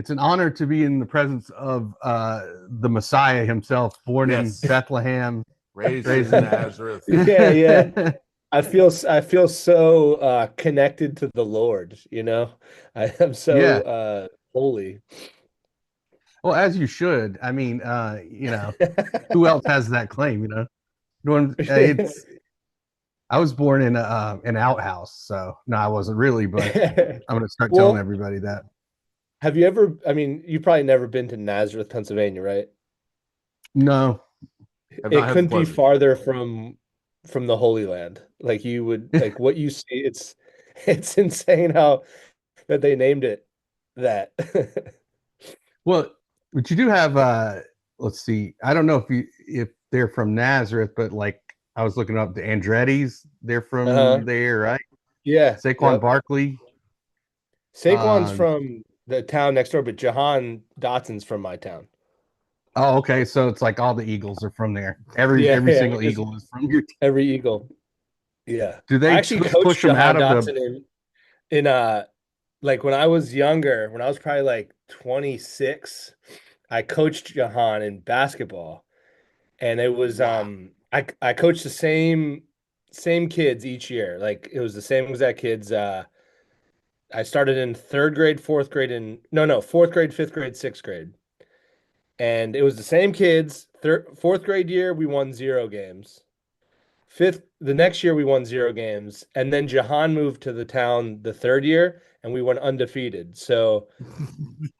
it's an honor to be in the presence of the Messiah himself, born in Yes. Bethlehem, Raised raised in in. Nazareth. Yeah, yeah. I feel so connected to the Lord, you know. I am so Yeah. holy. Well, as you should. I mean, who else has that claim? It's. I was born in an outhouse, so no, I wasn't really, but I'm gonna start telling Well, everybody that. have you ever, I mean, you've probably never been to Nazareth, Pennsylvania, right? No. Have It not had the couldn't be pleasure. farther from the Holy Land. Like you would like what you see, it's insane how that they named it that. Well, but you do have let's see. I don't know if they're from Nazareth, but like I was looking up the Andretti's, they're Uh-huh. from there, right? Yeah. Saquon Yep. Barkley. Saquon's Um from the town next door, but Jahan Dotson's from my town. oh, okay. So it's like all the Eagles are from there. Every Yeah, every yeah, single because Eagle is from your team. every Eagle. Yeah. Do I they actually push coached them out Jahan of the Dotson in like when I was younger, when I was probably like 26, I coached Jahan in basketball. And it was Wow. I coached the same kids each year. Like it was the same exact kids. I started in third grade, fourth grade, and no, fourth grade, fifth grade, sixth grade. And it was the same kids. Fourth grade year, we won 0 games. The next year we won 0 games, and then Jahan moved to the town the third year, and we went undefeated. So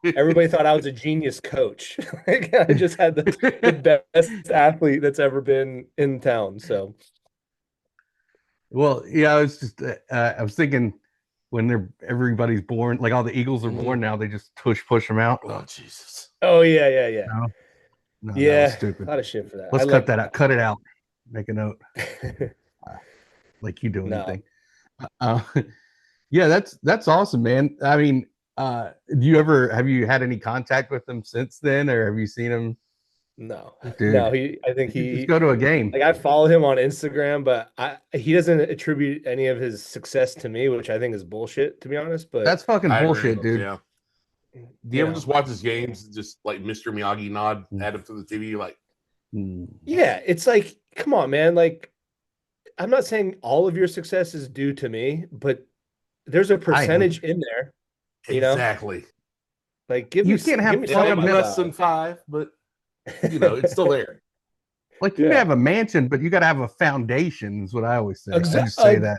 everybody thought I was a genius coach. Like, I just had the best athlete that's ever been in town. So Well, yeah, I was thinking when everybody's born, like all the Eagles are Mhm. born now, they just push them out. Oh, Jesus. oh yeah, yeah, yeah. No, no, that was Yeah, stupid. a lot of shit for that. I Let's cut like that out. Cut it out. Make a note. Uh, like you do no, anything. Uh, yeah, that's awesome, man. I mean, do you ever have you had any contact with him since then, or have you seen him, no, no. dude? I think You should just he go to a game. like I follow him on Instagram, but he doesn't attribute any of his success to me, which I think is bullshit, to be honest. But That's fucking I agree. bullshit, dude. Yeah. Do you you ever just know, watch his games and just like Mr. Miyagi nod at him through the TV? Like, Mm. yeah, it's like, come on, man. Like, I'm not saying all of your success is due to me, but there's a I am. percentage in there, you know. exactly. Like, You can't give have me It fun may of be some. him. less than five, but it's still there. Like you can Yeah, have a mansion, but you got to have a foundation. Is what I always say. I Exa- just say ex- that.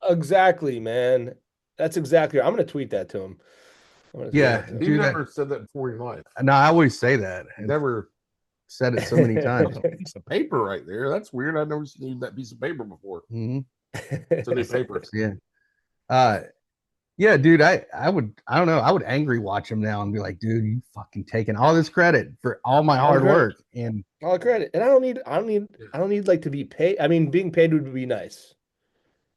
exactly, man. That's exactly. I'm gonna tweet that to him. I'm gonna tweet Yeah, that to You've do that. never said that before in your life. No, I always say that. I've Never. said it so many That's times. a piece of paper right there. That's weird. I've never seen that piece of paper before. Hmm. It's a new paper. Yeah. Uh, yeah, dude. I don't know. I would angry watch him now and be like, dude, you fucking taking all this credit for all my All the hard credit. work. And All the credit. And I don't need like to be paid. I mean, being paid would be nice.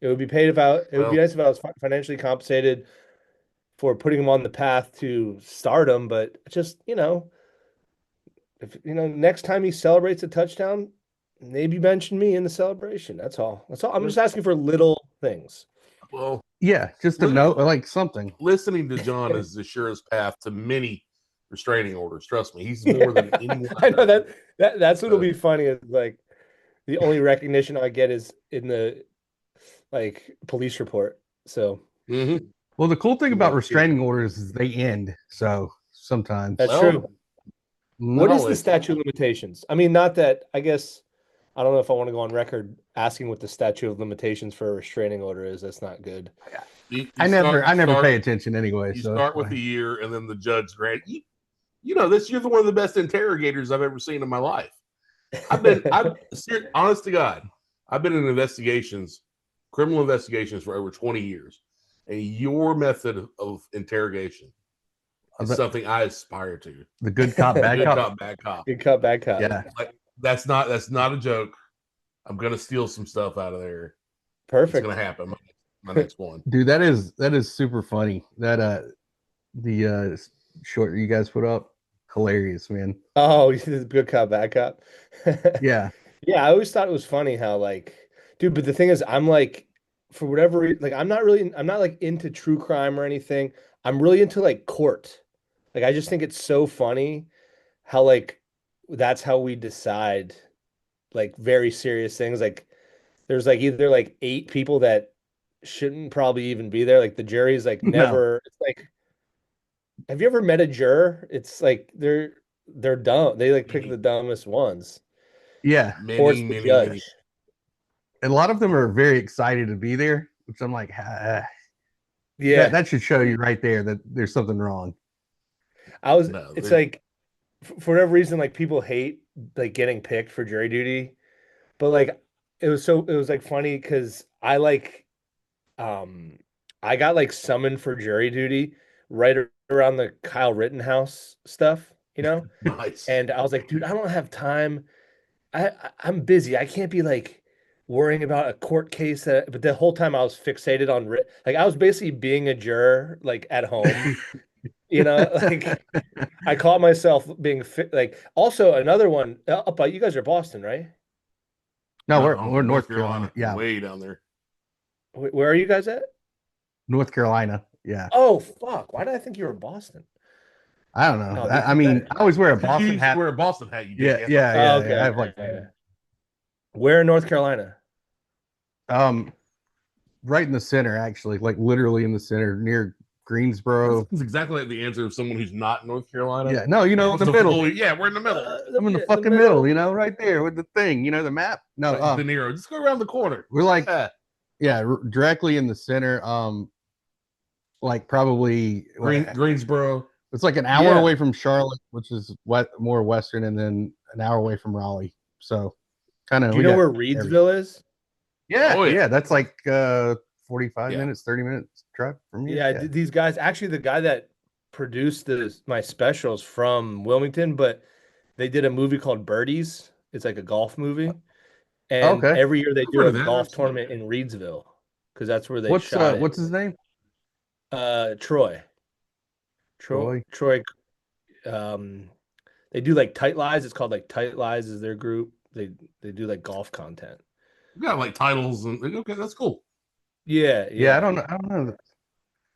It would be Well, nice if I was financially compensated for putting him on the path to stardom, but just, if next time he celebrates a touchdown, maybe mention me in the celebration. That's all. That's all. I'm just asking for little things. well, yeah, just a li- note, like something. listening to John is the surest path to many restraining orders. Trust me, he's more than Yeah. anyone I I've know known. that's what'll So, be funny is like the only recognition I get is in the like police report. So mhm. Well, the cool thing about yeah, restraining orders is they end. So sometimes. that's Well, true. Mhm. What not is the only statute of limitations? I mean, not that I guess I don't know if I want to go on record asking what the statute of limitations for a restraining order is. That's not good. you start I you never start pay attention anyway. you So it's start with a fine. year, and then the judge grant this. You're the one of the best interrogators I've ever seen in my life. Honest to God, I've been in criminal investigations for over 20 years, and your method of interrogation is The, something I aspire to. the good cop, bad Good cop. cop, bad cop. Good cop, bad cop. Yeah. Like that's not a joke. I'm gonna steal some stuff out of there. It's Perfect. gonna happen. My next one. Dude, that is super funny. That the short you guys put up, hilarious, man. Oh, he's a good cop, bad cop. Yeah. Yeah, I always thought it was funny how like, dude, but the thing is, I'm like, for whatever reason, like I'm not like into true crime or anything. I'm really into like court. Like I just think it's so funny how like that's how we decide like very serious things. Like there's like either like 8 people that shouldn't probably even be there. Like the jury's like No. never. It's like, have you ever met a juror? It's like they're dumb. They like pick the Many, dumbest ones, Yeah. or it's many, the many, judge. many. And a lot of them are very excited to be there, which I'm like, that Yeah, that should show you right there that there's something wrong. I was. No, It's they like for whatever reason, like people hate like getting picked for jury duty, but like it was like funny because um I got like summoned for jury duty right around the Kyle Rittenhouse stuff, you know? nice. And I was like, dude, I don't have time. I'm busy. I can't be like worrying about a court case that, but the whole time I was fixated on like I was basically being a juror like at home, you know, like I caught myself being fit like also another one up by you guys are Boston, right? No, we're No, we're North North Carolina. Carolina, Yeah, way down there. Where are you guys at? North Carolina. Yeah. Oh fuck. Why did I think you were in Boston? I don't know. Oh, I mean, I always wear a Because you Boston used to hat. wear a Boston hat, you Yeah, jackass. yeah, oh, yeah, yeah. I okay. have like Where in North Carolina? um right in the center, actually, like literally in the center near That Greensboro. sounds exactly like the answer of someone who's not in North Carolina. Yeah, no, in Wants the to middle. yeah, we're in the middle. I'm in the Yeah, in the fucking middle, middle. right there with the thing, the map. No, Like De Niro. Just go around the corner. we're like, Yeah. yeah, directly in the center. Like probably Greensboro. it's like an hour Yeah. away from Charlotte, which is more western, and then an hour away from Raleigh. So kind of Do you we know got where everything. Reedsville is? Yeah, Oh, yeah. yeah, that's like 45 Yeah. minutes, 30 minutes drive from here. Yeah, Yeah. these guys actually the guy that produced my specials from Wilmington, but they did a movie called Birdies. It's like a golf movie. And Okay. every year they I've do heard a of that. golf tournament in Reedsville because that's where they What's shot it. what's his name? Troy. Troy. Troy. Um, they do like Tight Lies. It's called like Tight Lies is their group. They do like golf content. We got like titles and okay, that's cool. Yeah, Yeah, yeah. I don't know.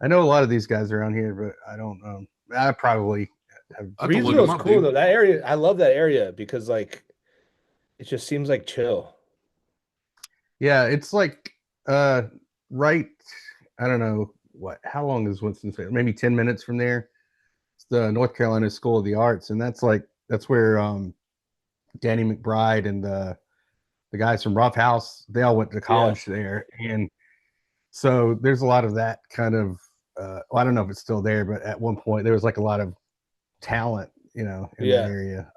I know a lot of these guys around here, but I don't know. I probably have. I have to look Reedsville them is up, cool dude. though. That area, I love that area because like it just seems like chill. Yeah, it's like right. I don't know how long is Winston-Salem? Maybe 10 minutes from there. It's the North Carolina School of the Arts, and that's where Danny McBride and the guys from Rough House, they all went to college there. And so there's a lot of that kind of well, I don't know if it's still there, but at one point there was like a lot of talent, in that Yeah. area.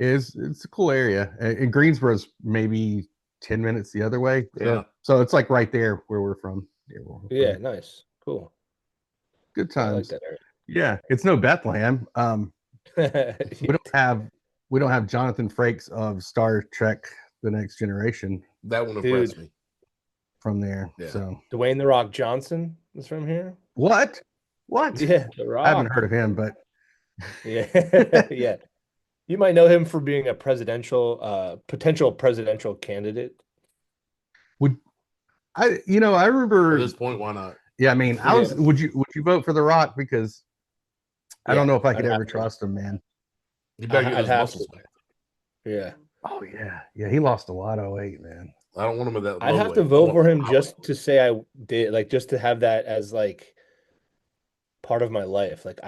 It's a cool area. And Greensboro's maybe 10 minutes the other way. Yeah. So it's like right there where we're from. Yeah, nice. Cool. Good I like times. that Yeah. It's no Bethlehem. area. We don't have Jonathan Frakes of Star Trek The Next Generation That one impressed me. from there. Yeah. So Dwayne the Rock Johnson is from here. what? Yeah, the Rock. I haven't heard of him, but Yeah, yeah. You might know him for being a potential presidential candidate. would I At remember. this point, why not? Yeah, I mean, Yeah. would you vote for The Rock? Because I don't Yeah, know if I could I'd ever have to. trust him, man. You better get I'd those have muscles to. back. Yeah. Oh yeah, yeah. He lost a lot of weight, man. I don't want him at that I'd low have to weight. I vote want for him high just to say I did, like just to have that as like part of my life. Like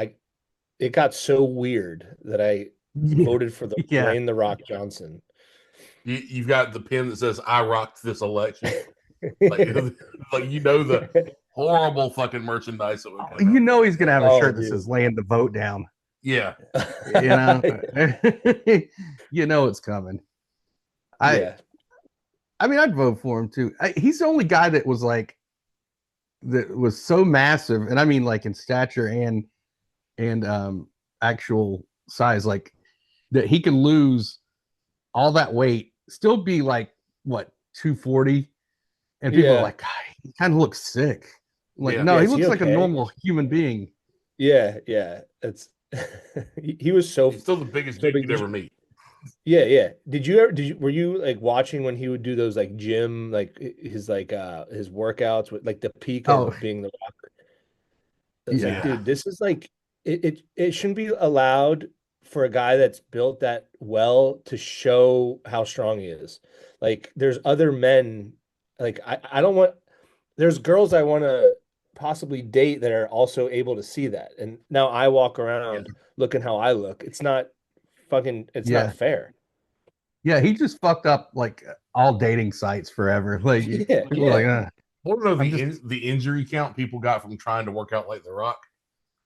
it got so weird that I Yeah, voted for the yeah. Dwayne the Rock Johnson. You've got the pin that says "I rocked this election." like, like the horrible fucking merchandise that would come out. He's gonna have a Oh, shirt that dude. says "Laying the vote down." Yeah, It's coming. Yeah. I mean, I'd vote for him too. He's the only guy that was so massive, and I mean, like in stature and actual size, like that he could lose all that weight, still be like what 240, and people are Yeah. like, God, he kind of looks sick. Like, Yeah. no, Yeah, he is he looks like a okay? normal human being. Yeah, yeah. It's he was so he's still the biggest so dude big. you'd ever meet. Yeah, yeah. Were you like watching when he would do those like gym like his his workouts with like the peak Oh. of being the Rock? It's Yeah. like, dude, this is like it shouldn't be allowed for a guy that's built that well to show how strong he is. Like there's other men, like I don't want there's girls I want to possibly date that are also able to see that. And now I walk Yeah. around looking how I look. It's not Yeah. fair. Yeah, he just fucked up like all dating sites forever. Like Yeah, people were like, I want to know I'm just the injury count people got from trying to work out like The Rock.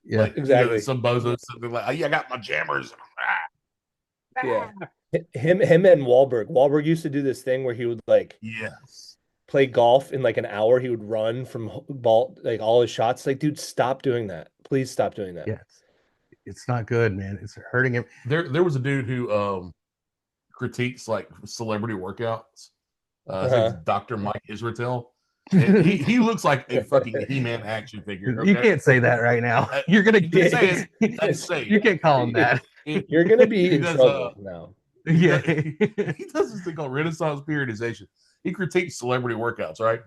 yeah. Like, exactly. some bozos something like, oh, yeah, I got my jammers. Yeah. Him and Wahlberg. Wahlberg used to do this thing where he would like Yes. play golf in like an hour. He would run from ball like all his shots. Like, dude, stop doing that. Please stop doing that. Yeah. It's not good, man. It's hurting him. There was a dude who critiques like celebrity workouts. His name's Uh-huh. Dr. Mike Israetel. And he looks like a fucking He-Man action figure. Okay? You can't say that right now. You're gonna You can say it. That's safe. you can't call him that. You're gonna be He in does, trouble now. Yeah. he does this thing called Renaissance periodization. He critiques celebrity workouts, right?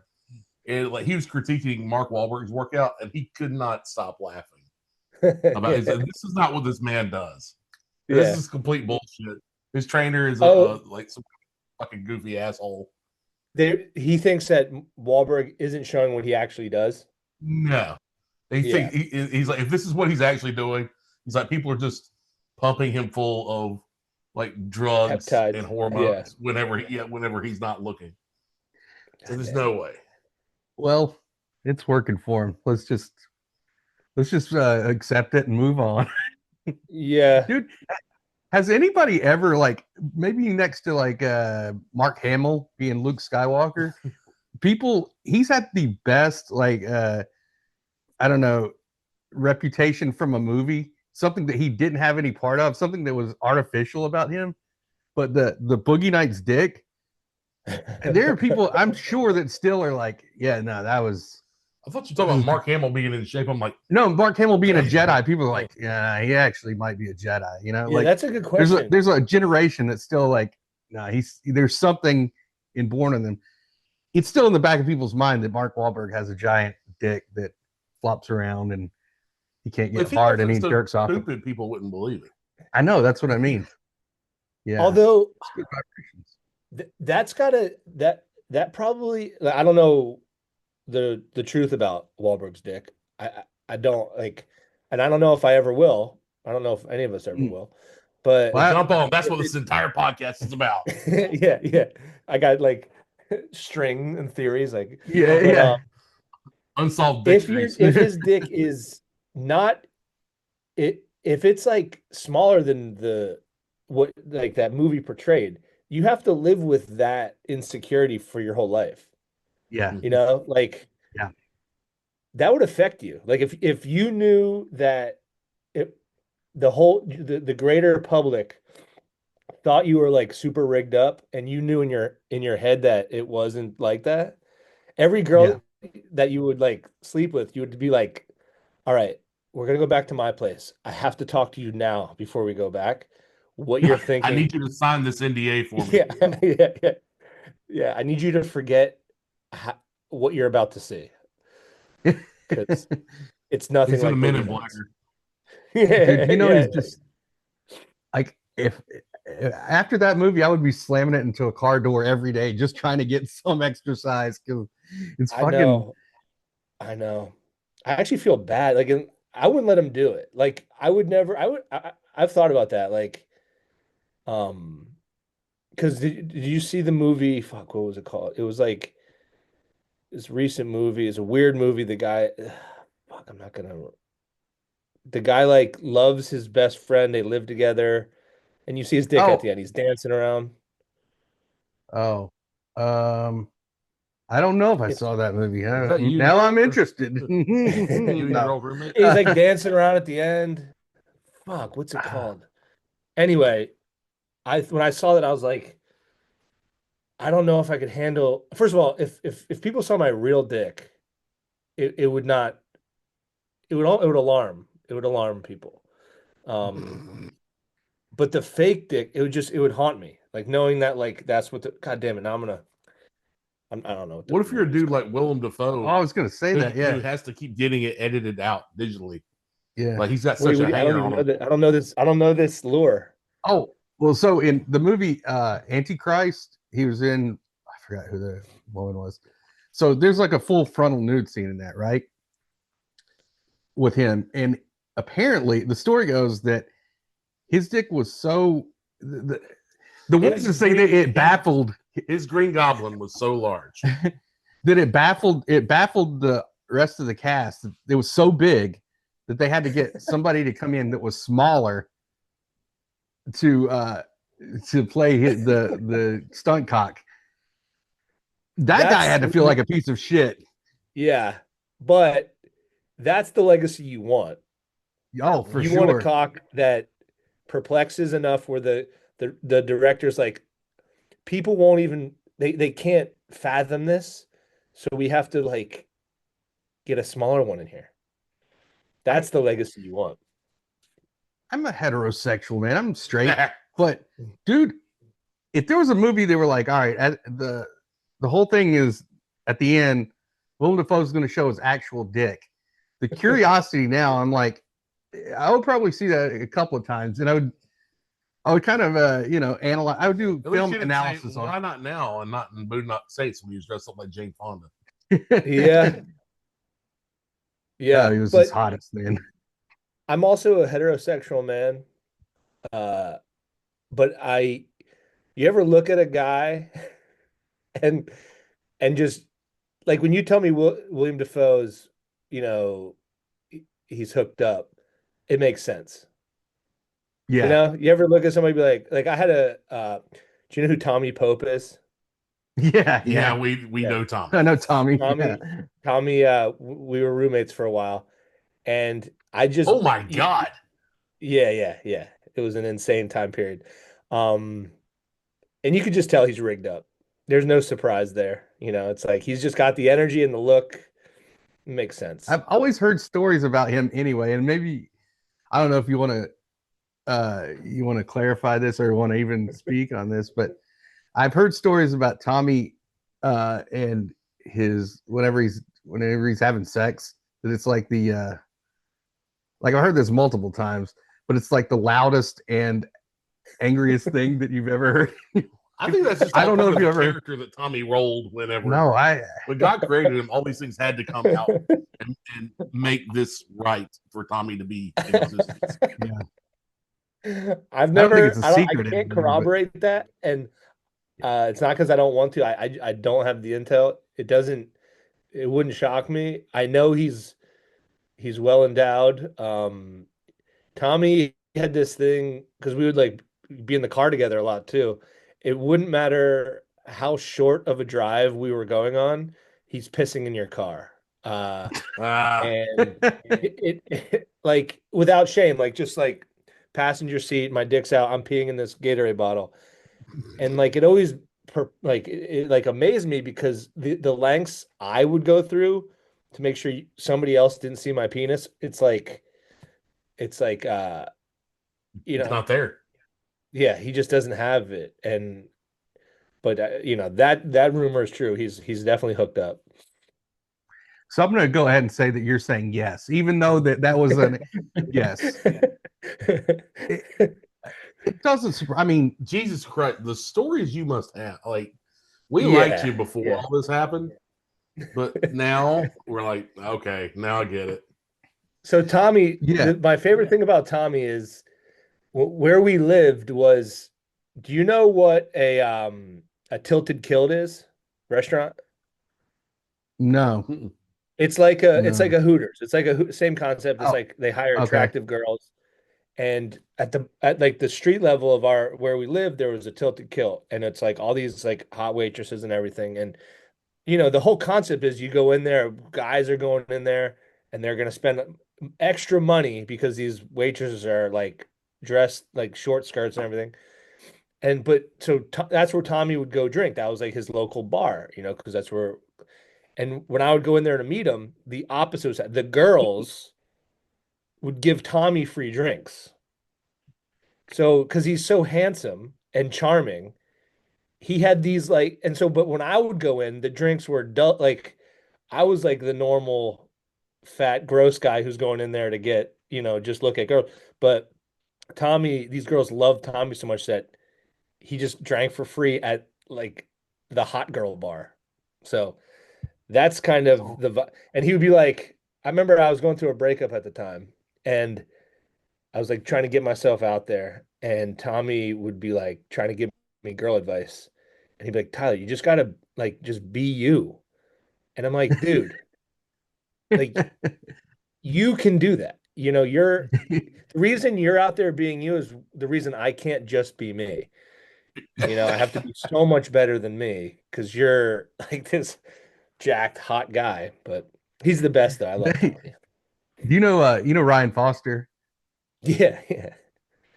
And like he was critiquing Mark Wahlberg's workout, and he could not stop laughing about it. This is not what this man does. This Yeah. is complete bullshit. His trainer is like some fucking goofy asshole. He thinks that Wahlberg isn't showing what he actually does. No, Yeah. he's like, if this is what he's actually doing, he's like, people are just pumping him full of like drugs Peptides. and hormones whenever he's not looking. So there's no way. Well, it's working for him. Let's just accept it and move on. Yeah. Dude, has anybody ever like maybe next to like Mark Hamill being Luke Skywalker? He's had the best like I don't know reputation from a movie, something that he didn't have any part of, something that was artificial about him. But the Boogie Nights dick, and there are people I'm sure that still are like, yeah, no, that was. I thought you were talking about Mark Hamill being in shape. I'm like, no, Mark Hamill being a Jedi. People are like, yeah, he actually might be a Jedi. You know, Yeah, like that's a good question. there's a generation that's still like, no, there's something inborn in them. It's still in the back of people's mind that Mark Wahlberg has a giant dick that flops around and he can't get hard and he jerks off. Stupid people wouldn't believe it. I know, that's what I mean. Yeah. Although that's gotta that probably I don't know the truth about Wahlberg's dick. I don't like, and I don't know if I ever will. I don't know if any of us ever will. But well, jump on. That's what this entire podcast is about. yeah. I got like string and theories, like yeah. Unsolved dick if his dick is not if it's like smaller than what like that movie portrayed, you have to live with that insecurity for your whole life. Yeah. You know, like yeah, that would affect you. Like if you knew that the greater public thought you were like super rigged up and you knew in your head that it wasn't like that, every girl that you would like sleep with, you would be like, all right, we're gonna go back to my place. I have to talk to you now before we go back. What you're thinking. I need you to sign this NDA for me. Yeah. I need you to forget what you're about to see. Because it's nothing he's like Men in Black. Dude, you know, he's just like if after that movie, I would be slamming it into a car door every day, just trying to get some exercise because it's fucking. I know. I actually feel bad. Like I wouldn't let him do it. Like I would never. I've thought about that. Like, because did you see the movie? Fuck, what was it called? It was like this recent movie. It's a weird movie. The guy, fuck, I'm not gonna. The guy like loves his best friend. They live together, and you see his dick at the end. He's dancing around. Oh, I don't know if I saw that movie. Now I'm interested. No. He's like dancing around at the end. Fuck, what's it called? Anyway, when I saw that, I was like, I don't know if I could handle. First of all, if people saw my real dick, it would not. It would alarm. It would alarm people. But the fake dick, it would haunt me. Like knowing that, like that's what God damn it. Now I don't know. What if you're a dude like Willem Dafoe? I was gonna say that. Yeah, who has to keep getting it edited out digitally. Yeah. Like he's got Wait, such a I don't hanger even on know him. that. I don't know this. I don't know this lore. Oh, well, so in the movie Antichrist, he was in, I forgot who the woman was. So there's like a full frontal nude scene in that, right? With him. And apparently the story goes that his dick was so the ones that say that it baffled His Green Goblin was so large. that it baffled the rest of the cast. It was so big that they had to get somebody to come in that was smaller to play the stunt cock. That guy That's had to feel like a piece of shit. yeah, but that's the legacy you want. Oh, for You want a sure. cock that perplexes enough where the director's like, people won't even they can't fathom this, so we have to like get a smaller one in here. I, That's the legacy you want. I'm a heterosexual man. I'm straight, but dude, if there was a movie they were like, all right, the whole thing is at the end, Willem Dafoe's going to show his actual dick. The curiosity now, I'm like, I would probably see that a couple of times, and I would kind of analyze. I would do At least film you didn't say, analysis on why not now and not in Boondock Saints when he was dressed up like Jane Fonda. it. Yeah, Oh, yeah, he was his but hottest man. I'm also a heterosexual man. Uh, but you ever look at a guy and just like when you tell me William Defoe's, you know, he's hooked up, it makes sense. You Yeah, know, you ever look at somebody be like I had do you know who Tommy Pope is? yeah, Yeah, yeah. we Yeah. know Tommy. I know Tommy. Yeah, Tommy, we were roommates for a while, and Oh my God. yeah, yeah, yeah. It was an insane time period. Um, and you could just tell he's rigged up. There's no surprise there. You know, it's like he's just got the energy and the look. It makes sense. I've always heard stories about him anyway, and maybe I don't know if you want to clarify this or want to even speak on this, but I've heard stories about Tommy and his whenever he's having sex that it's like like I've heard this multiple times, but it's like the loudest and angriest thing that you've ever heard. I think that's just I all don't know part if of you the ever. character that Tommy rolled whenever No, I. when God created him, all these things had to come out and make this right for Tommy to be in existence. Yeah, I've I don't think it's never, a I secret can't anymore, but corroborate that, and it's not because I don't want to. I don't have the intel. It wouldn't shock me. I know he's well endowed. Tommy had this thing because we would like be in the car together a lot too. It wouldn't matter how short of a drive we were going on, he's pissing in your car. And like without shame, like just like passenger seat, my dick's out, I'm peeing in this Gatorade bottle. And like it always it like amazed me because the lengths I would go through to make sure somebody else didn't see my penis, it's like you It's know, not there. yeah, he just doesn't have it. And but you know, that rumor is true. He's definitely hooked up. so I'm going to go ahead and say that you're saying yes, even though that was an yes. It, it doesn't. I mean, Jesus Christ, the stories you must have. Like, we liked Yeah, you before yeah. all this happened, but now we're like, okay, now I get it. So Tommy, yeah, my favorite thing about Tommy is where we lived was, do you know what a tilted kilt is? Restaurant? no, Mm-mm. It's like no. a Hooters. It's like same concept. It's Oh, like they hire okay. attractive girls. And at like the street level of our where we lived, there was a tilted kilt, and it's like all these like hot waitresses and everything. And you know, the whole concept is you go in there, guys are going in there, and they're gonna spend extra money because these waitresses are like dressed like short skirts and everything. And but so that's where Tommy would go drink. That was like his local bar, you know, because that's where. And when I would go in there to meet him, the opposite was the girls would give Tommy free drinks. So because he's so handsome and charming, he had these like, and so but when I would go in, the drinks were like I was like the normal fat gross guy who's going in there to get just look at girls. But Tommy, these girls love Tommy so much that he just drank for free at like the hot girl bar. So that's kind of Oh, and he would be like, I remember I was going through a breakup at the time, and I was like trying to get myself out there, and Tommy would be like trying to give me girl advice, and he'd be like, Tyler, you just gotta like just be you. And I'm like, dude, like you can do that. The reason you're out there being you is the reason I can't just be me. I have to be so much better than me because you're like this jacked hot guy. But he's the best though. I love Do Tommy. you know Ryan Foster? Yeah, yeah.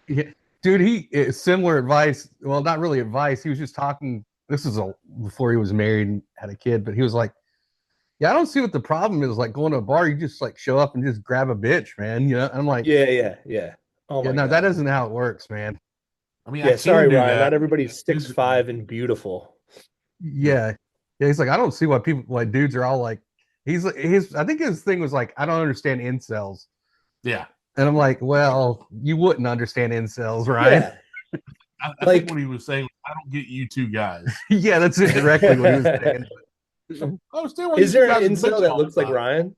Yeah, dude, he similar advice. Well, not really advice. He was just talking. This is before he was married and had a kid, but he was like, "Yeah, I don't see what the problem is. Like going to a bar, you just like show up and just grab a bitch, man. You know?" I'm like, Yeah, yeah, yeah. Oh "Yeah, my no, that God. isn't how it works, man. I mean, I Yeah, can sorry, do Ryan. Not that. everybody's six Dudes- five and beautiful. Yeah, yeah." He's like, "I don't see why people like dudes are all like." He's like, his. I think his thing was like, "I don't understand incels," Yeah, and I'm like, "Well, you wouldn't understand incels, Ryan." Yeah, I think what like he was saying was, I don't get you two guys. Yeah, that's it directly what he was saying. I understand why you is two there an guys are incel bitching that all looks the like time. Ryan?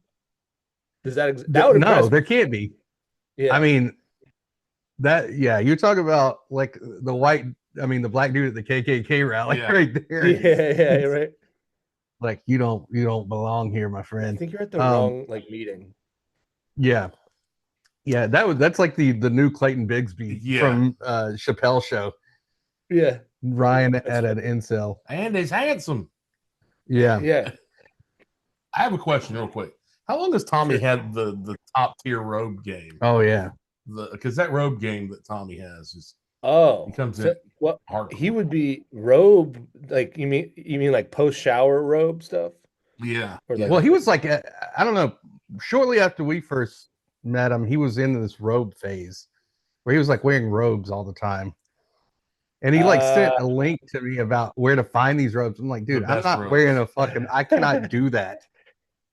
Does that would No, impress there me? can't be. I Yeah. mean, that yeah, you're talking about like the white, I mean the black dude at the KKK rally Yeah. right there. Yeah, yeah, you're right. Like you don't belong here, my I friend. think you're at the Um, wrong like meeting. yeah, yeah, that's like the new Clayton Bigsby Yeah. from Chappelle Show. Yeah, Ryan that's at an funny. incel. And he's handsome. Yeah. Yeah, I have a question real quick. How long has Tommy sure. had the top tier robe game? Oh yeah. Because that robe game that Tommy has is he Oh, comes in so well, he hardcore. would be robe like you mean like post shower robe stuff Yeah, or like yeah. Well, he was like I don't know. Shortly after we first met him, he was in this robe phase where he was like wearing robes all the time. And he like sent uh a link to me about where to find these robes. I'm like, The dude, I'm best not wearing robes. a fucking, I cannot do that.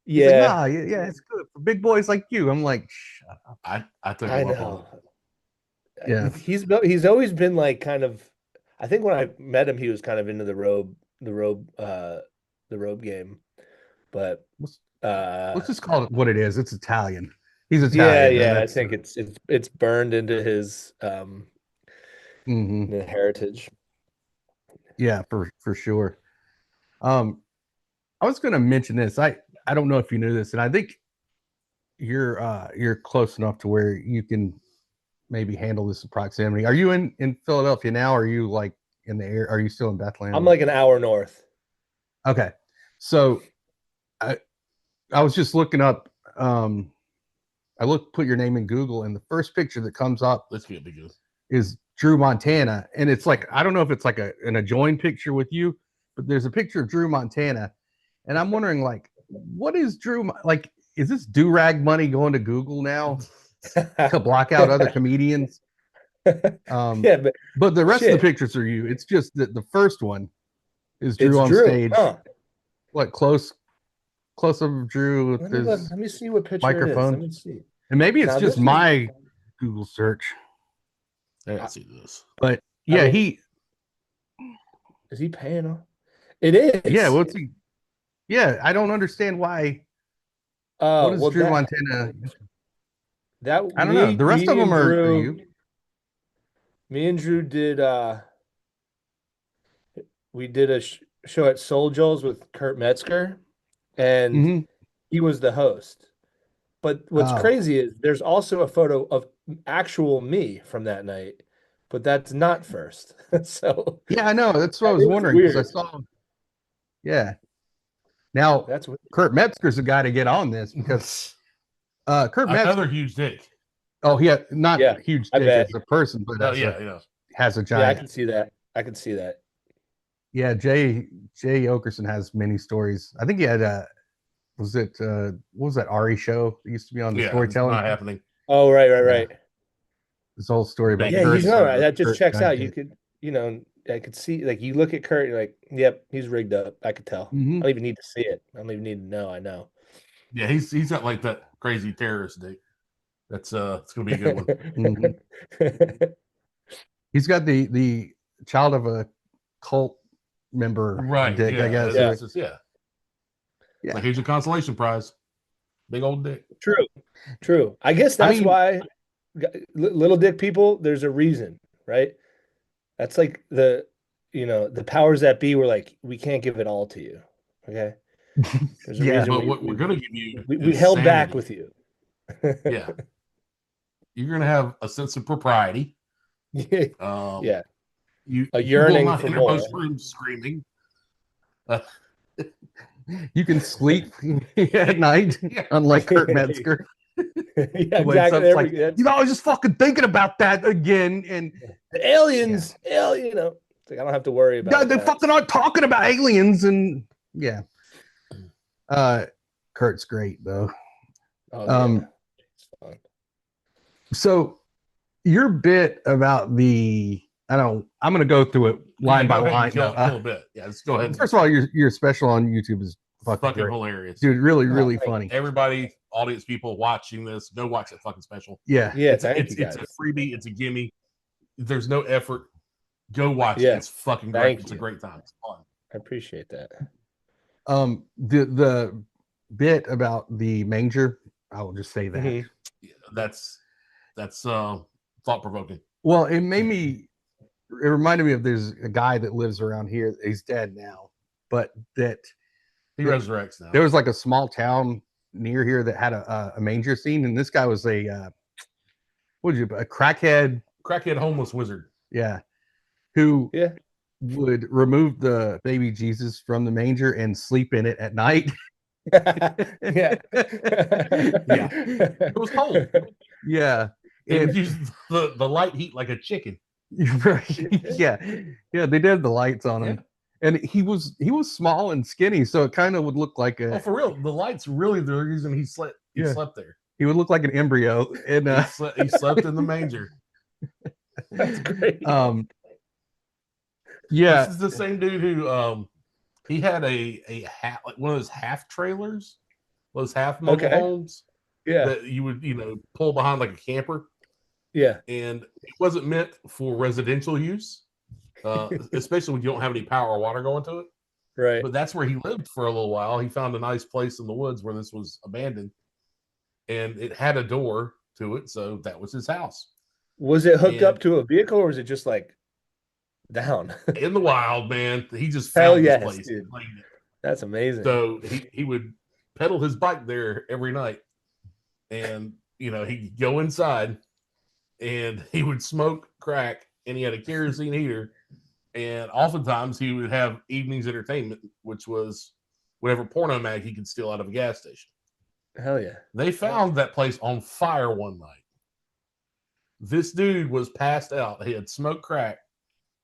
He's like, yeah, nah, yeah, yeah, it's good for big boys like you. I'm like, shut up. I took I him up on know. it. Yeah. He's always been like kind of I think when I met him he was kind of into the robe game. But Let's, uh let's just call it what it is. It's Italian. He's yeah, Italian, and yeah, I that's think it's burned into his mhm. heritage. Yeah, for sure. Um, I was gonna mention this. I don't know if you knew this, and I think you're close enough to where you can maybe handle this in proximity. Are you in Philadelphia now? Or are you like in the air? Are you still in Bethlehem? I'm like an hour north. Okay, so I I was just looking up. Put your name in Google, and the first picture that comes up This could be good. is Drew Montana, and it's like I don't know if it's like an adjoined picture with you, but there's a picture of Drew Montana, and I'm wondering like, what is Drew like? Is this do rag money going to Google now to block out other comedians? Yeah, but But the rest of the shit, pictures are you. It's just that the first one is Drew it's on Drew. stage. Huh. What close up of Drew with Let me look. his Let me see what picture it is. Let microphone, me see. and maybe it's Now just this is my Google search. I I, gotta see this. But I yeah, mean, is he paying off? It yeah, is. what's he? Yeah, I don't understand why. What is Well Drew that Montana? that I don't know. The rest of them are you. Me and Drew did we did a show at Soul Joel's with Kurt Metzger, and Hmm. he was the host. But what's Oh, crazy is there's also a photo of actual me from that night, but that's not first. So yeah, I know. That's what I that was is wondering because I weird. saw. Yeah. Now, That's weird. Kurt Metzger's the guy to get on this because Kurt Another Metzger. huge dick. Oh, he had not Yeah, huge I dick bet. as a person, but Oh as a yeah, yeah. has a Yeah, I giant. can see that. I can see that. Yeah, Jay Okerson has many stories. I think he had was it what was that Ari show that used to be on the Yeah, it's storytelling? not happening. Oh, right, right, Yeah, right. this whole story about Yeah, Bacon he's Kurt. not grease. right. That just Kurt checks got out. You hit. could, I could see like you look at Kurt, you're like, yep, he's rigged up. I could tell. I Hmm. don't even need to see it. I don't even need to know. I know. Yeah, he's got like that crazy terrorist dick. That's it's gonna be a good one. Mhm. He's got the child of a cult member Right? dick, I Yeah. guess. Yeah. It's just, yeah. Yeah. Like, here's your consolation prize. Big old dick. True. I guess I that's mean- why little dick people, there's a reason, right? That's like the powers that be were like, we can't give it all to you. Okay. There's a Yeah. reason But what we're gonna give you we is held back sanity. with you. Yeah. You're gonna have a sense of propriety. Yeah. You A you will yearning not for enter more. most rooms screaming. You can sleep at night, Yeah. unlike Kurt Metzger. Yeah, Who wakes up, exactly. it's like, you know, I was just fucking thinking about that again. And The aliens, it's like I don't have to worry about they that. fucking aren't talking about aliens. And yeah. Kurt's great, though. Oh, yeah. Um, So your bit about I'm going to go through it line by line. Kill a bit. Yeah, let's go ahead. First of all, your special on YouTube is fucking great. hilarious, dude. Really funny. Everybody, audience people watching this, go watch that fucking special. Yeah. It's thank you, it's guys. a freebie. It's a gimme. There's no effort. Go watch it. Yeah. It's fucking great. Thank It's a you. great time. It's fun. I appreciate that. The bit about the manger, I will just say that. Mhm. Yeah, that's thought provoking. Well, it reminded me of there's a guy that lives around here. He's dead now, but that He resurrects now. there was like a small town near here that had a manger scene, and this guy was a crackhead homeless wizard. Yeah. Who Yeah. would remove the baby Jesus from the manger and sleep in it at night. Yeah. Yeah. It was cold. Yeah. It And used the light heat like a chicken. right. Yeah. Yeah. They did the lights on him. And he was small and skinny, so it kind of would look like Oh, for real. The light's really the reason he slept there. he would look like an embryo. And He slept in the manger. That's great. Yeah. This is the same dude who he had a like one of those half trailers, those half mobile homes Yeah. that you would pull behind like a camper. Yeah. And it wasn't meant for residential use, especially when you don't have any power or water going to it. Right. But that's where he lived for a little while. He found a nice place in the woods where this was abandoned, and it had a door to it, so that was his house. Was it hooked up to a vehicle, or was it just like down in the wild, man? He just Hell found yes, this place. dude. That's amazing. So he would pedal his bike there every night, and he'd go inside, and he would smoke crack, and he had a kerosene heater, and oftentimes he would have evenings entertainment, which was whatever porno mag he could steal out of a gas station. Hell yeah. They found that place on fire one night. This dude was passed out. He had smoked crack.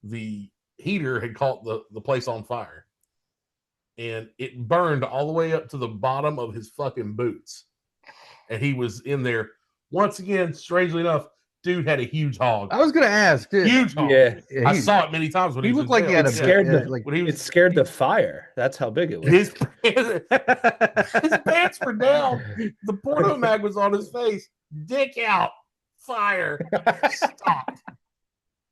The heater had caught the place on fire. And it burned all the way up to the bottom of his fucking boots. And he was in there. Once again, strangely enough, dude had a huge hog. I was gonna ask. Huge hog. Yeah. I saw it many times when he looked was like he had a it scared the fire. That's how big it was. his pants were down. The porno mag was on his face. Dick out. Fire. Stop.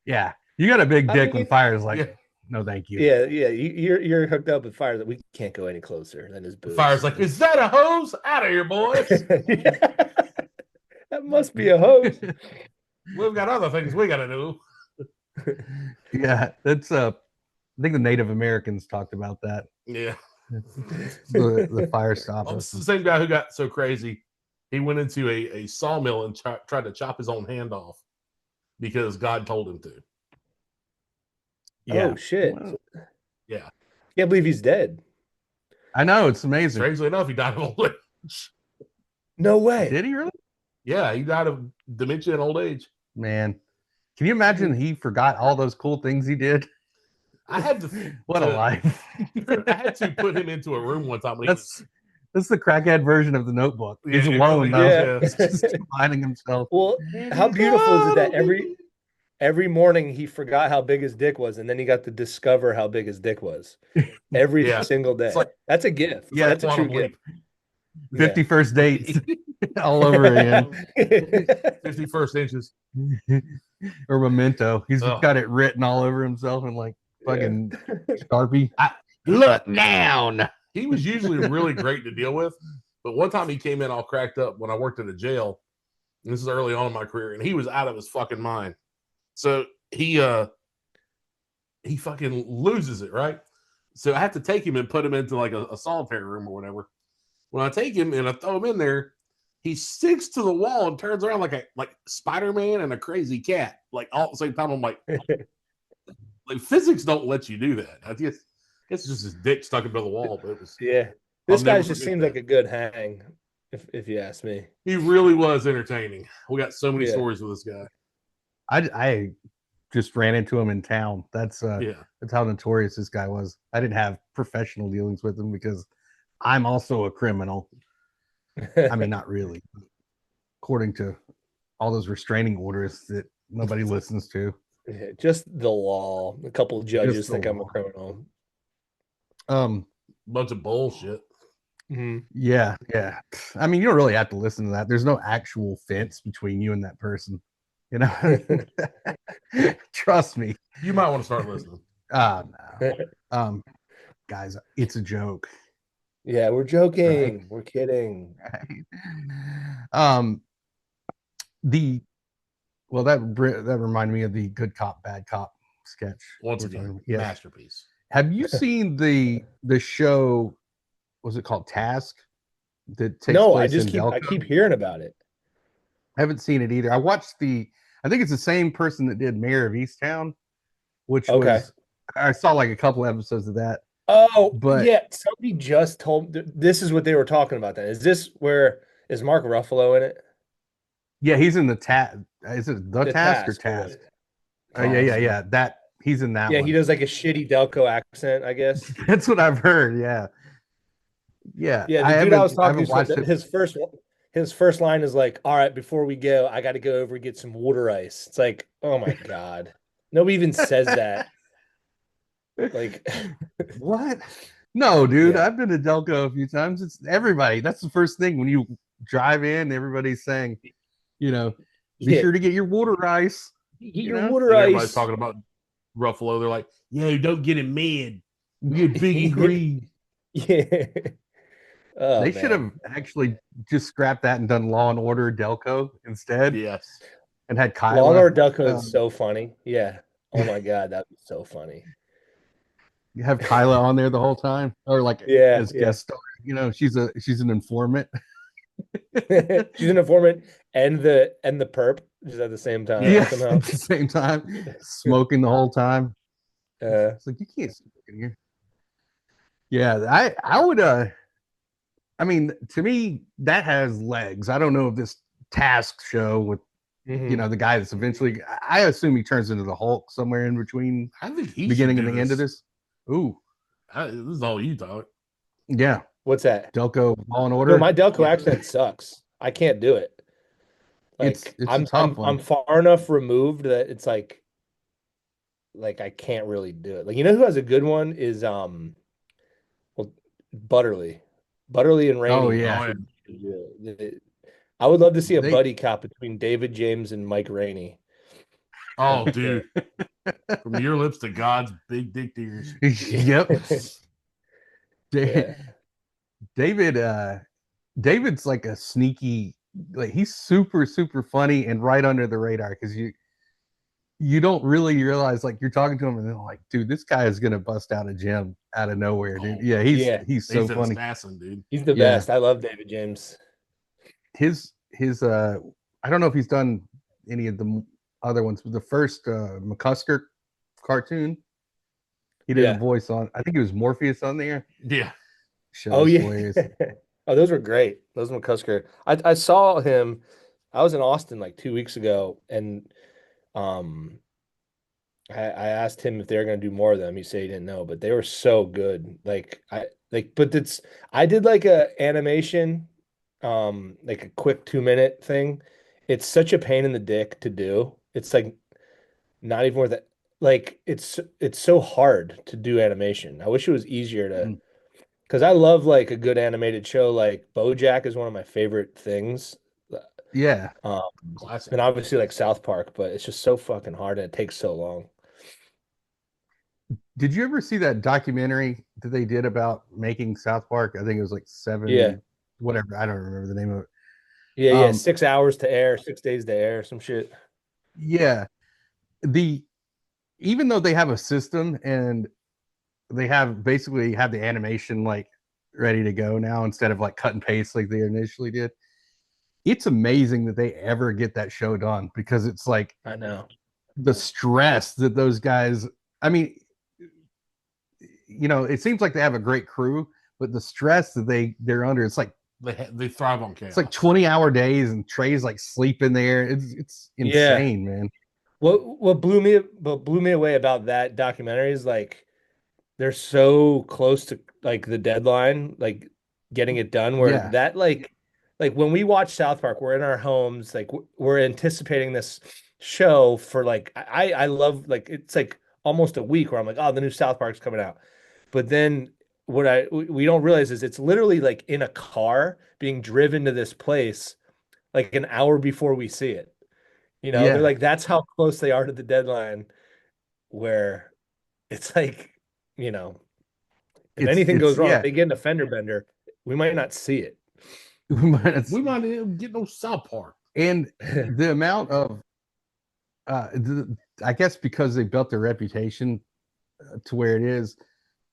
Yeah. You got a big dick when mean, fire's like, no, thank you. Yeah. You're hooked up with fire that we can't go any closer than his boots. Fire's like, is that a hose? Out of here, boys. That must be a hose. We've got other things we got to do. Yeah, that's I think the Native Americans talked about that. Yeah. The fire stopper. It's the same guy who got so crazy. He went into a sawmill and tried to chop his own hand off because God told him to. Yeah. Oh shit. Wow. Yeah. Can't believe he's dead. I know, it's amazing. Strangely enough, he died of old age. No way. Did he really? Yeah, he died of dementia and old age. Man. Can you imagine he forgot all those cool things he did? I had to. What a life. I had to put him into a room one time. When That's the crackhead version of the Notebook. He's Yeah, alone now. yeah. He's just finding himself. Well, how beautiful is it that every morning he forgot how big his dick was, and then he got to discover how big his dick was every Yeah. single day. It's like- That's a gift. Yeah, that's a true Quantum gift. leap. 50 first dates. all over again. 51st inches. Or Memento. He's just Oh, got it written all over himself in like Yeah. fucking Sharpie. I, Look down. he was usually really great to deal with, but one time he came in all cracked up when I worked at a jail. And this is early on in my career, and he was out of his fucking mind. So he fucking loses it, right? So I have to take him and put him into like a solitary room or whatever. When I take him and I throw him in there, he sticks to the wall and turns around like Spider-Man and a crazy cat. Like all at the same time, I'm like physics don't let you do that. I guess it's just his dick stuck into the wall, but it was Yeah. I'll This never guy just forget seems that. like a good hang, if you ask me. He really was entertaining. We got so many Yeah. stories with this guy. I just ran into him in town. Yeah. That's how notorious this guy was. I didn't have professional dealings with him because I'm also a criminal. I mean, not really, according to all those restraining orders that nobody listens to. Yeah, just the law. A couple of judges Just the think I'm a law. criminal. Um, Bunch of bullshit. yeah, yeah. I mean, you don't really have to listen to that. There's no actual fence between you and that person. You know, trust me. You might want to start listening. No. Guys, it's a joke. Yeah, we're joking. We're kidding. Um, the that reminded me of the good cop bad cop sketch. Once again, yeah. masterpiece. Have you seen the show? Was it called Task? That takes No, place in I Delco. keep hearing about it. I haven't seen it either. I watched I think it's the same person that did Mayor of Easttown, which Okay. was I saw like a couple episodes of that. Oh, But yeah. Somebody just told this is what they were talking about then. Is this where is Mark Ruffalo in it? yeah, he's in the task. Is it the The task or task. task? Oh yeah, Task. yeah, yeah. That he's in that Yeah, he one. does like a shitty Delco accent, I guess. That's what I've heard. Yeah, yeah. Yeah, the dude I was I talking haven't to said watched that it. his first line is like, "All right, before we go, I got to go over and get some water ice." It's like, oh my God, nobody even says that. Like, What? No, dude. yeah, I've been to Delco a few times. It's everybody. That's the first thing when you drive in. Everybody's saying, you know, be yeah, sure to get your water ice. get You your know, water And everybody's ice. talking about Ruffalo. They're like, yo, don't get him mad. Get big and green. Yeah. Oh they should man. have actually just scrapped that and done Law and Order Delco instead, Yes. and had Law and Kyla. Order Delco is so funny. Yeah. Oh my God, that'd be so funny. You have Kyla on there the whole time, or like Yeah, as yeah. guest star. You know, she's an informant. She's an informant and the perp just at the same time Yeah. Yes, somehow. at the same time, smoking the whole time. Uh, It's like you can't smoke in here. Yeah, I would. I mean, to me, that has legs. I don't know if this task show with mhm. the guy that's eventually. I assume he turns into the Hulk somewhere in between I think he beginning should and do the end of this. this. Ooh, This is all you thought. yeah, What's that? Delco Law and No, my Order. Delco Yeah. accent sucks. I can't do it. Like It's a I'm tough I'm one. I'm far enough removed that it's like I can't really do it. Like you know who has a good one is well Butterly. Butterly and Oh Rainey Oh yeah, yeah. should do it. I would love to see a they. buddy cop between David James and Mike Rainey. That'd Oh, be great. dude. From your lips to God's big dick tears. Yep. Yeah. David. David's like a sneaky. Like he's super funny and right under the radar because you don't really realize like you're talking to him and they're like, dude, this guy is gonna bust out a gem out of nowhere, dude. Oh, Yeah, Yeah. he's so he's an funny. assassin, dude. He's the Yeah, best. I love David James. his I don't know if he's done any of the other ones, but the first McCusker cartoon, he did a Yeah. voice on. I think it was Morpheus on there. Yeah. Show Oh was yeah. hilarious. Oh, those were great. Those McCusker. I saw him. I was in Austin like 2 weeks ago, and um, I asked him if they were gonna do more of them. He said he didn't know, but they were so good. But it's I did like a animation, like a quick 2 minute thing. It's such a pain in the dick to do. It's like not even worth it. Like it's so hard to do animation. I wish it was easier to. Mm. Because I love like a good animated show. Like BoJack is one of my favorite things. Yeah. Um, Classic. and obviously like South Park, but it's just so fucking hard and it takes so long. Did you ever see that documentary that they did about making South Park? I think it was like Yeah. seven, whatever. I don't remember the name of it. Yeah. Um, 6 hours to air, 6 days to air, some shit. yeah. The Even though they have a system and they have basically have the animation like ready to go now instead of like cut and paste like they initially did, it's amazing that they ever get that show done because it's like I know. the stress that those guys, I mean, it seems like they have a great crew, but the stress that they're under, They thrive on it's like chaos. 20-hour days and Trey's like sleeping there. It's Yeah. insane, man. What blew me away about that documentary is like they're so close to like the deadline, like getting it done where Yeah. that like when we watch South Park, we're in our homes, like we're anticipating this show for like I love like it's like almost a week where I'm like, oh, the new South Park's coming out. But then what we don't realize is it's literally like in a car being driven to this place like an hour before we see it. They're Yeah. like that's how close they are to the deadline where it's like, you know, if anything It's goes wrong, if yeah. they get in a fender bender, we might not see it. We might even get no South Park. And the amount of I guess because they built their reputation to where it is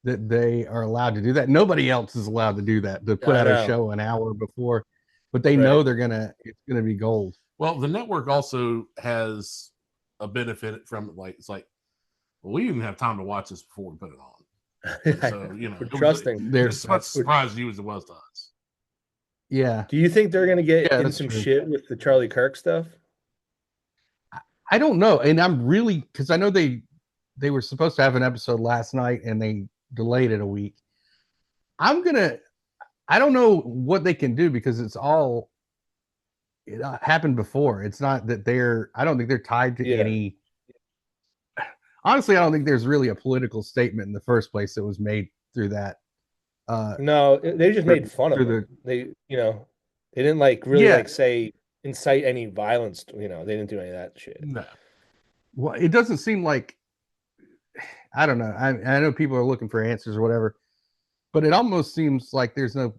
that they are allowed to do that. Nobody else is allowed to do that, to put I out a know. show an hour before, but they know Right. it's gonna be gold. Well, the network also has a benefit from it. Like it's like, well, we didn't have time to watch this before we put it on. So We're trusting. There's it's as much surprise as you as it was to us. Yeah. Do you think they're gonna get Yeah, in that's some true. shit with the Charlie Kirk stuff? I don't know, and I'm really because I know they were supposed to have an episode last night and they delayed it a week. I don't know what they can do because it happened before. It's not that I don't think they're tied to Yeah. any. Honestly, I don't think there's really a political statement in the first place that was made through that. Uh, No, they just made fun of through him. the They didn't like really Yeah. like say incite any violence. They didn't do any of that shit. No. Well, it doesn't seem like I don't know. I know people are looking for answers or whatever, but it almost seems like there's no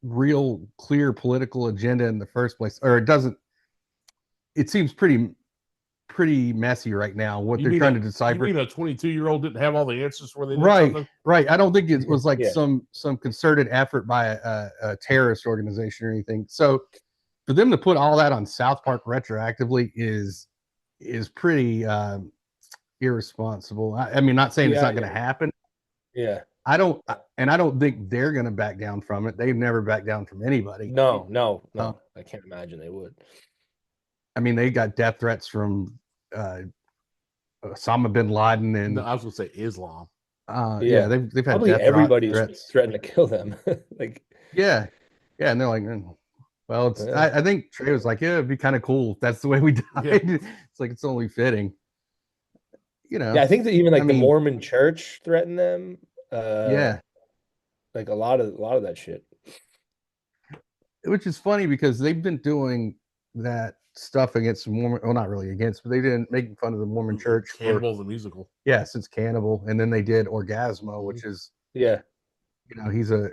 real clear political agenda in the first place, or it doesn't. It seems pretty messy right now. What they're trying to decipher. You mean a 22-year-old didn't have all the answers where they did Right, something? right. I don't think it was like Yeah. some concerted effort by a terrorist organization or anything. So for them to put all that on South Park retroactively is pretty irresponsible. I mean, not saying it's not going to happen. Yeah. I don't think they're going to back down from it. They've never backed down from anybody. No. I can't imagine they would. I mean, they got death threats from Osama bin Laden and No, I was going to say Islam. yeah, they've had Probably death everybody's threats. threatened to kill them. Like, Yeah, and they're like, well, it's. Yeah. I think Trey was like, yeah, it'd be kind of cool if that's the way we died. Yeah. It's like it's only fitting. yeah, I think that even like I the mean, Mormon Church threatened them. Yeah, Like a lot of that shit. which is funny because they've been doing that stuff against Mormon. Well, not really against, but they've been making fun of the Mormon Church Cannibal the musical. Yeah, since Cannibal, and then they did Orgasmo, which is Yeah. he's a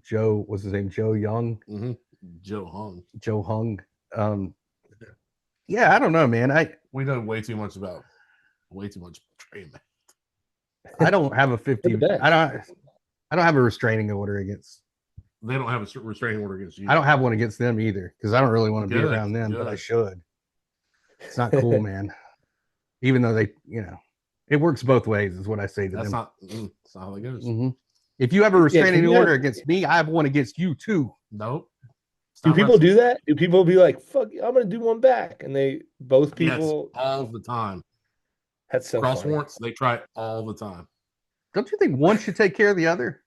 Joe. What's his name? Joe Young. Mm-hmm. Joe Hung. Yeah, I don't know, man. We know way too much Trey. I don't have a 50. They're the best. I don't have a restraining order against. They don't have a restraining order against you. I don't have one against them either because I don't really want to be Good, around them, but I good. should. It's not cool, man. Even though it works both ways, is what I say to That's them. that's not how it goes. Mhm. If you have a restraining you order have- against me, I have one against you too. Nope. Do people do that? Do people be like, "Fuck, I'm gonna do one back," and they both people? Yes, all the time. That's so Cross funny. warrants, they try it all the time. Don't you think one should take care of the other?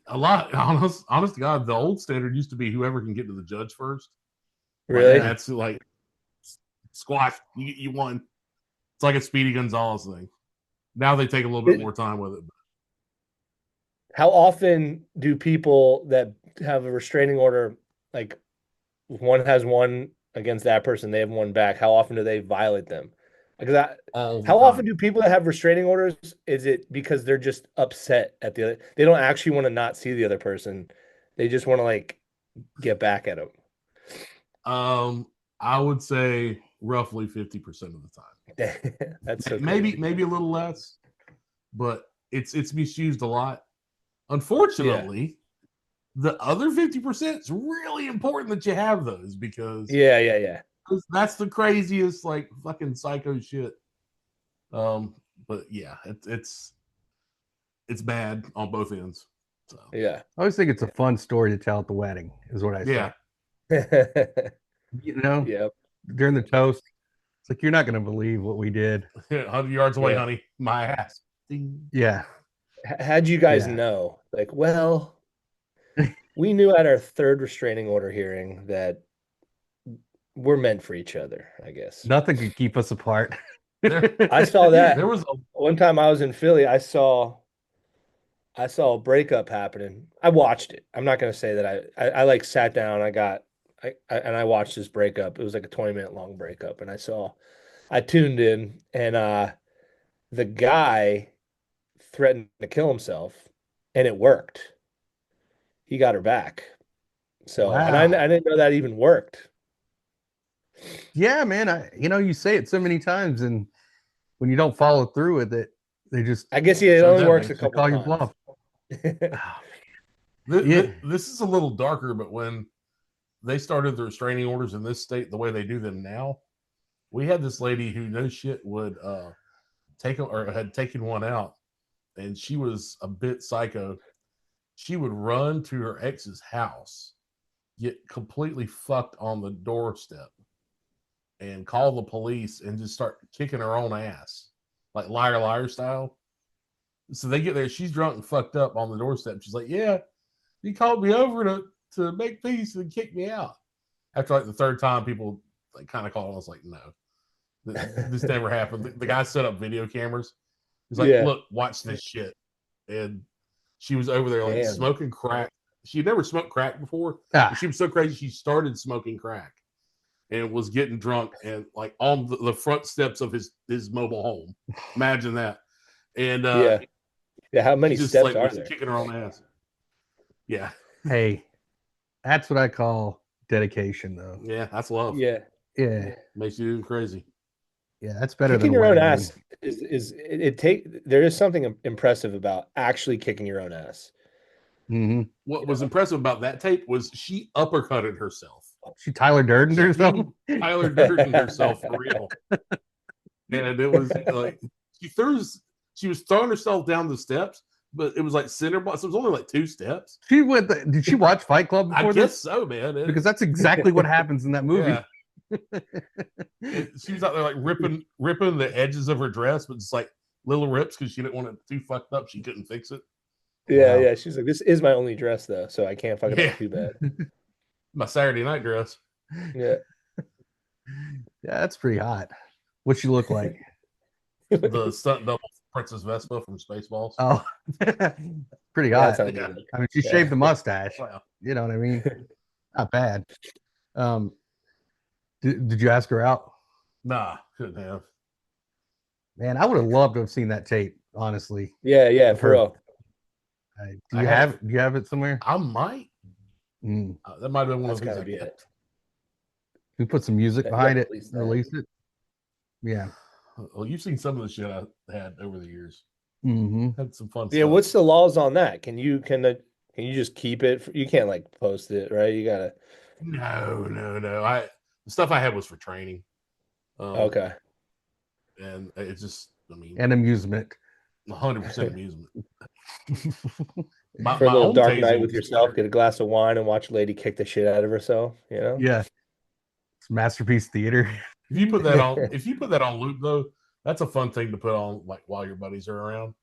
A lot. Honest to God, the old standard used to be whoever can get to the judge first. Really? Like, that's like squash. You won. It's like a Speedy Gonzalez thing. Now they take a little bit more time with it. How often do people that have a restraining order like if one has one against that person, they have one back. How often do they violate them? Because all the how often time. do people that have restraining orders, is it because they're just upset at the other? They don't actually want to not see the other person. They just want to like get back at them. I would say roughly 50% of the time. That's so Maybe crazy. maybe a little less, but it's misused a lot. Yeah. Unfortunately, the other 50% is really important that you have those because Yeah. that's the craziest like fucking psycho shit. But yeah, it's bad on both ends. So Yeah. I always think it's a fun story to tell at the wedding, is what I say. yeah, You know, Yep. during the toast, it's like you're not gonna believe what we did. 100 yards away, Yeah. honey. My ass. Ding. Yeah, How'd you guys yeah. know? Like, well, we knew at our third restraining order hearing that we're meant for each other, I guess. Nothing could keep us apart. There, I saw that there was a one time I was in Philly. I saw a breakup happening. I watched it. I'm not gonna say that I like sat down. And I watched this breakup. It was like a 20-minute long breakup, and I tuned in, and the guy threatened to kill himself, and it worked. He got her back. So, and I Wow. didn't know that even worked. Yeah, man. You say it so many times, and when you don't follow through with it, they just I guess yeah, it shows only works a evidence. they couple call you times. bluff. Oh, yeah. This is a little darker, but when they started the restraining orders in this state the way they do them now, we had this lady who no shit would take or had taken one out, and she was a bit psycho. She would run to her ex's house, get completely fucked on the doorstep, and call the police and just start kicking her own ass, like liar liar style. So they get there, she's drunk and fucked up on the doorstep. She's like, "Yeah, he called me over to make peace and kick me out." After like the third time, people like kind of called. I was like, "No, this never happened." The guy set up video cameras. He's like, Yeah. "Look, watch this shit." And she was over there like Damn. smoking crack. She had never smoked crack before, but Ah, she was so crazy she started smoking crack and was getting drunk and like on the front steps of his mobile home. Imagine that. And Yeah. Yeah. How she many just steps like are was there? kicking her own ass. Yeah, hey, that's what I call dedication, though. yeah, that's love. Yeah. Yeah, Makes you crazy. yeah, that's better than Kicking a your own wedding ring. ass is it take there is something impressive about actually kicking your own ass. Hmm. What You was know? impressive about that tape was she uppercutted herself. She Tyler Durden or She something. Tyler Durden herself for real. And it was like she was throwing herself down the steps, but it was like center box. So it was only like two steps. Did she watch Fight Club I before guess this? so, man. Because that's exactly what happens in that movie. Yeah. She was out there like ripping the edges of her dress, but it's like little rips because she didn't want it too fucked up. She couldn't fix it. Yeah, Wow. yeah. She's like, this is my only dress though, so I can't fuck it Yeah, up too bad. my Saturday night dress. Yeah. Yeah, that's pretty hot. What she look like? The stunt double Princess Vespa from Spaceballs. Oh, pretty That hot. sounds Yeah. good. I mean, she Yeah. shaved the mustache. Wow. You know what I mean? Not bad. Um, did you ask her out? Nah, couldn't have. Man, I would have loved to have seen that tape. Honestly, Yeah, of for her. real. Do I you had have? Do you have it somewhere? I might. Mm. That might have been one That's of the things gotta I be it. kept. We put some music You behind gotta it. release that. Release it. Yeah. Well, you've seen some of the shit I had over the years. Mm-hmm. Had some fun Yeah, stuff. what's the laws on that? Can you just keep it? You can't like post it, right? You gotta. No. The stuff I had was for training. Okay. And it's just, I mean, And amusement. 100% amusement. For a My little own dark night tasing with was yourself, get a glass of wine and watch a lady kick the shit out of herself, you know? Yeah. It's masterpiece theater. if you put that on loop though, that's a fun thing to put on like while your buddies are around.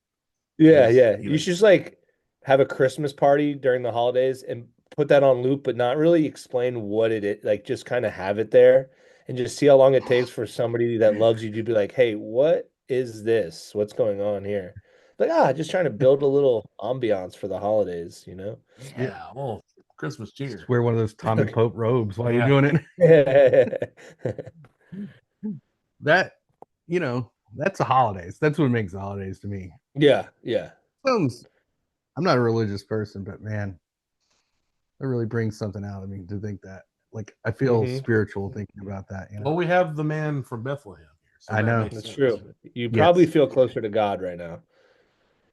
Yeah, Is yeah. You should just like have a Christmas party during the holidays and put that on loop, but not really explain what it is. Like just kind of have it there and just see how long it takes for somebody that loves you to be like, hey, what is this? What's going on here? Like, just trying to build a little ambiance for the holidays, you know? yeah, well, Christmas cheer. Just wear one of those Tommy Pope robes while Yeah. you're doing it. That, that's the holidays. That's what makes the holidays to me. Yeah. I'm not a religious person, but man, it really brings something out of me to think that. Like, I feel spiritual thinking about that. Well, we have the man from Bethlehem here. So I know. That's true. You probably feel closer to God right now.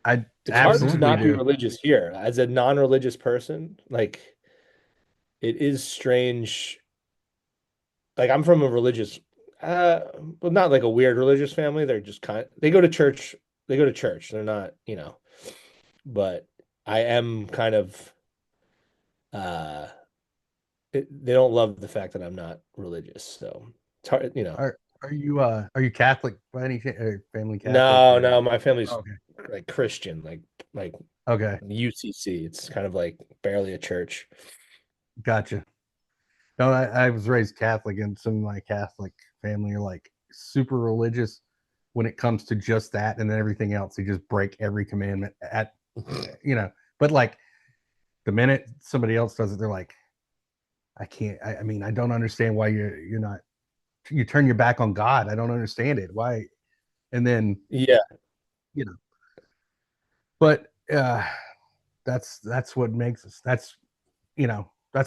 It's hard to not be religious here. As a non-religious person, like, it is strange. Like, I'm from a religious, well, not like a weird religious family. They're just they go to church. They go to church. They're not, but I am kind of, they don't love the fact that I'm not religious. So it's hard, Are you Catholic by any chance? Family Catholic? No, my family's like Christian, like okay, UCC. It's kind of like barely a church. Gotcha. No, I was raised Catholic, and some of my Catholic family are like super religious when it comes to just that, and then everything else, they just break every commandment But like the minute somebody else does it, they're like, I can't. I mean, I don't understand why you're not. You turn your back on God. I don't understand it. Why? And then but that's what makes us. That's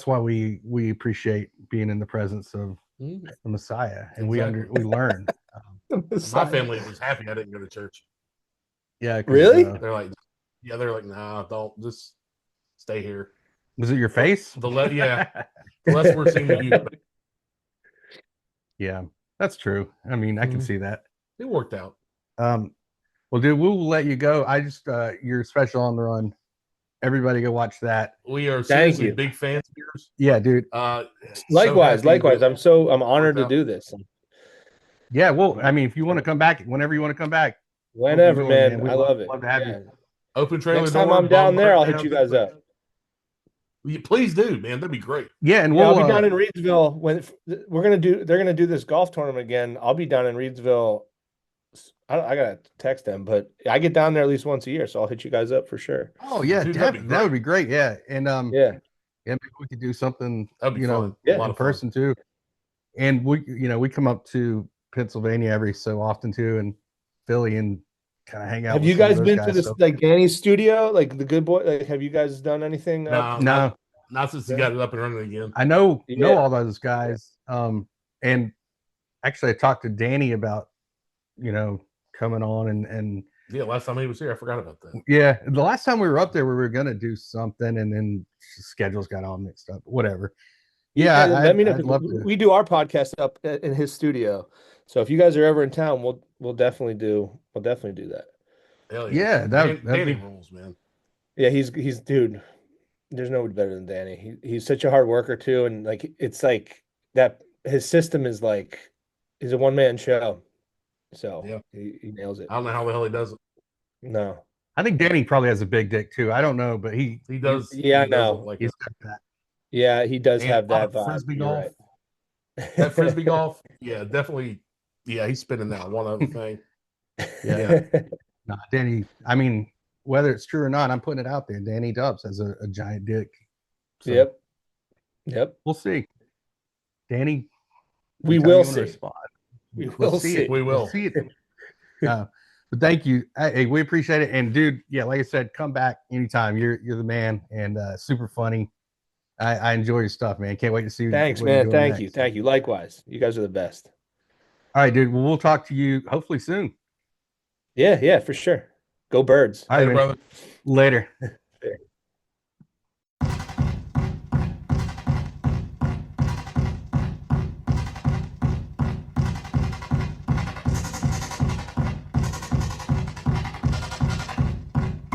why we appreciate being in the presence of the Messiah, and we learn. My family was happy I didn't go to church. Yeah, really? They're like, nah, don't, just stay here. Was it your face? The less we're seeing with you. Yeah, that's true. I mean, I can see that. It worked out. Well, dude, we'll let you go. I just your special on the run. Everybody go watch that. We are seriously big fans of yours. Yeah, dude. Likewise. I'm honored to do this. Yeah, well, I mean, if you want to come back, whenever you want to come back. Whenever, man. I love it. Love to have you. Open trailer. Next time I'm down there, I'll hit you guys up. Please do, man. That'd be great. Yeah, and I'll be down in Reedsville when they're gonna do this golf tournament again. I'll be down in Reedsville. I gotta text them, but I get down there at least once a year, so I'll hit you guys up for sure. Oh yeah, dude, that would be great. Yeah, and maybe we could do something in person too. And we come up to Pennsylvania every so often too, and Philly, and kind of hang out. Have you guys been to this like Danny's studio, like the Good Boy? Like, have you guys done anything? No, not since he got it up and running again. I know all those guys. And actually, I talked to Danny about coming on and last time he was here, I forgot about that. Yeah, the last time we were up there, we were gonna do something, and then schedules got all mixed up. Whatever. Yeah, let me know. We do our podcast up in his studio, so if you guys are ever in town, we'll definitely do that. Hell yeah, Danny rules, man. Yeah, he's dude. There's nobody better than Danny. He's such a hard worker too, and like it's like that. His system is like he's a one-man show, so he nails it. I don't know how the hell he does it. No, I think Danny probably has a big dick too. I don't know, but he does. I know. Like he's got that. Yeah, he does have that vibe. Frisbee golf. Right. That Frisbee golf. Yeah, definitely. Yeah, he's spinning that one other thing. Yeah. Nah, Danny. I mean, whether it's true or not, I'm putting it out there. Danny Dubs has a giant dick. So, Yep. We'll see. Danny. We will see. We will see it. We will see it. But thank you. Hey, we appreciate it. And dude, like I said, come back anytime. You're the man, and super funny. I enjoy your stuff, man. Can't wait to see you. Thanks, man. Thank you. Likewise. You guys are the best. All right, dude. Well, we'll talk to you hopefully soon. Yeah, for sure. Go Birds. All right, brother. Later.